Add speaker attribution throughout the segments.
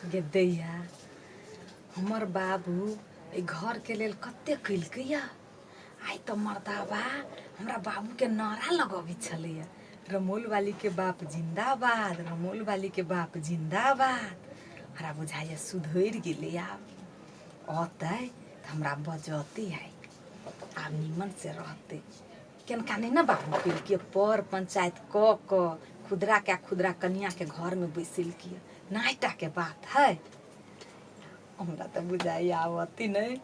Speaker 1: गे दैया हमर बाबू ए घर के लेल कते कइलकैया। आइ त मर्दाबा हमरा बाबू के नारा लगबी छलैया, रमोल वाली के बाप जिंदाबाद, रमोल वाली के बाप जिंदाबाद। हमरा बुझाइया सुधर गेलै। आब अतै त हमरा बजते आई, आब निमन से रहते। केनका नहीं ना बाबू कइलकिया पर पंचायत क खुदरा के खुदरा कन्या के घर में बैसल किया, नाइटा के बात है। हमरा तो बुझाइया आवती नहीं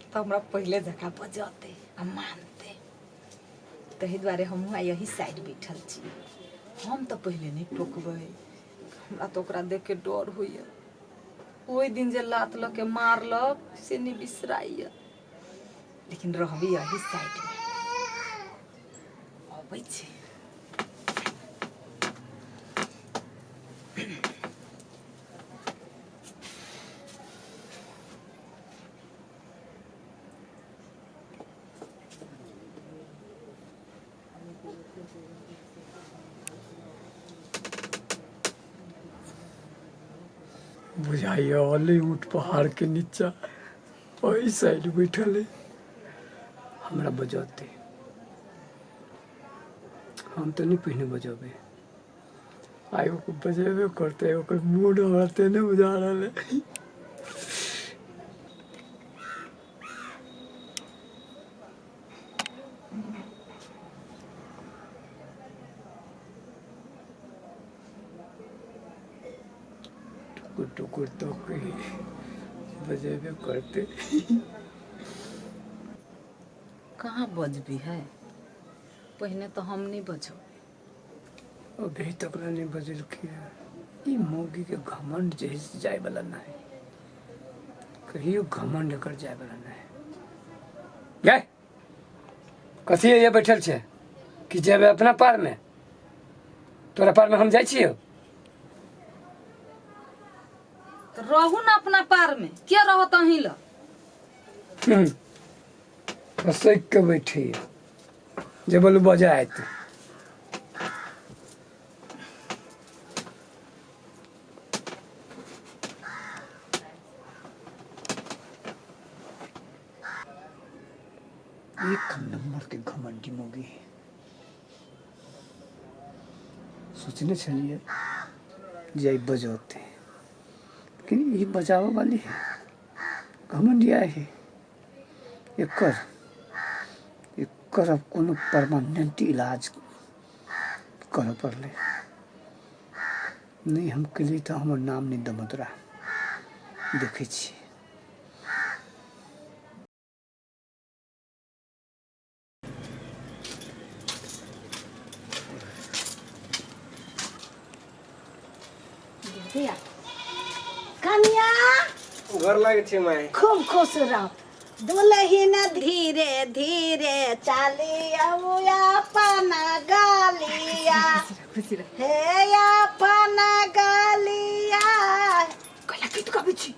Speaker 1: तो हमरा पहले जका बजते आ मानते। तही द्वारे हम यही साइड बैठल छी। हम तो पहले नहीं टोकबै, हमरा तो ओकरा देख के डर होइया। ओई दिन जे लात ल के मारलक से नहीं बिसराइया, लेकिन रहबी यही साइड में। अबै छी
Speaker 2: बुझाइया वाले ऊँट पहाड़ के नीचा वही साइड बैठल है। हमरा बजाते हम तो नहीं पहने बजाबे, आयो को बजेबे करते ओकर मूड हमरा तेने बुझा रहल है। टुकुर तो कोई बजेबे करते।
Speaker 1: कहाँ बजबी है, पहले तो हम नहीं बजो।
Speaker 2: अभी तक नहीं बजलखिन। ई मौगी के घमंड जैसे जाए वाला ना है, कहियो घमंड कर जाए वाला ना है। गए कथी ये बैठल छे कि जेबे अपना पार में, तोरा पार में हम जाय छियो।
Speaker 1: तो रहू ना अपना पार में, क्या रहो तही ला।
Speaker 2: फसैक के बैठी जे बोलू बजाइत। एक नंबर के घमंडी मोगी। सोचने चलिए जे बजाते, लेकिन ये बजावे वाली है घमंडिया है। एकर अब कोनो परमानेंट इलाज कर पड़ले। नहीं हम के लिए तो हमर नाम नहीं दमोदरा देखे छी।
Speaker 3: कन्या
Speaker 4: घर लागे छे माय
Speaker 3: खूब खुश रह। दुल्हन धीरे धीरे चाली अपना गालिया, हे अपना गालिया।
Speaker 1: कहला कि तू कभी छी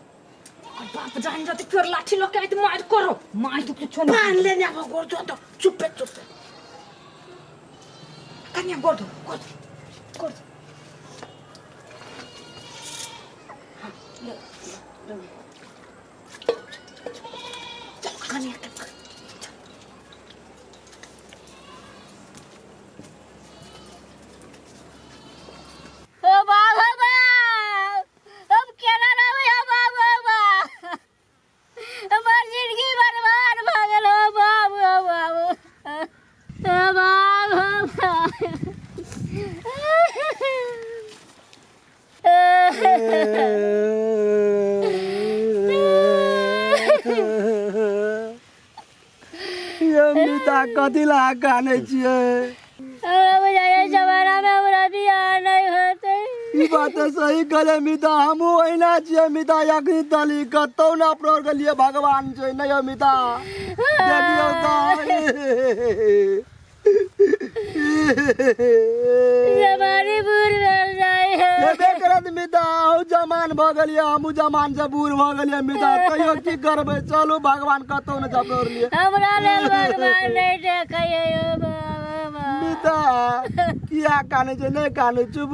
Speaker 1: बाप जान जाते फिर लाठी लेके आई तो मार करो, मार तो कुछ नहीं।
Speaker 3: मान लेने अब गोड़ तो चुप
Speaker 1: कन्या गोड़ गोड़ गोड़।
Speaker 3: कन्या
Speaker 4: अमृता कथी ला काने छिए।
Speaker 5: जमाना में हमरा बियाह नहीं होते।
Speaker 4: ई बात सही करे मिता, हमहू ओहिना छिए मिता। अखनी तली कतौ ना अपना के लिए भगवान छै नहीं मिता। जबियो
Speaker 5: जमानी बूढ़ भेल जाए है।
Speaker 4: हेबे करत मिता, हऊ जमान भ गेलिए, हमहू जमान से बूढ़ भ गेलिए मिता। कहियो की करबे, चलू भगवान कतौ न जबर लिए।
Speaker 5: हमरा लेल भगवान नहीं देखैयो बाबा।
Speaker 4: मिता किया काने छै, नहीं काने चुप।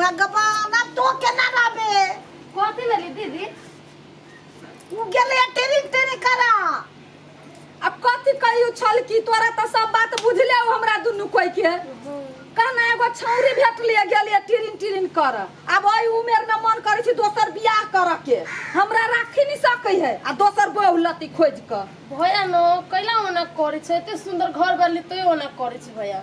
Speaker 3: भगवान अब तो केना रहबे
Speaker 1: कथी लेली दीदी
Speaker 3: उ गेले टेरी करा
Speaker 1: अब कथी कहियो छल की तोरा त सब बात बुझले हो हमरा दुनु कोई के कहना एगो छौरी भेटलिए गेलिए टिरिन कर अब ओई उमेर में मन करे छी दोसर बियाह कर के हमरा राखी नहीं सकै है आ दोसर बहु लती खोज क
Speaker 5: भैया न कैला ओना करे छै एते सुंदर घर वाली तो ओना करे छै भैया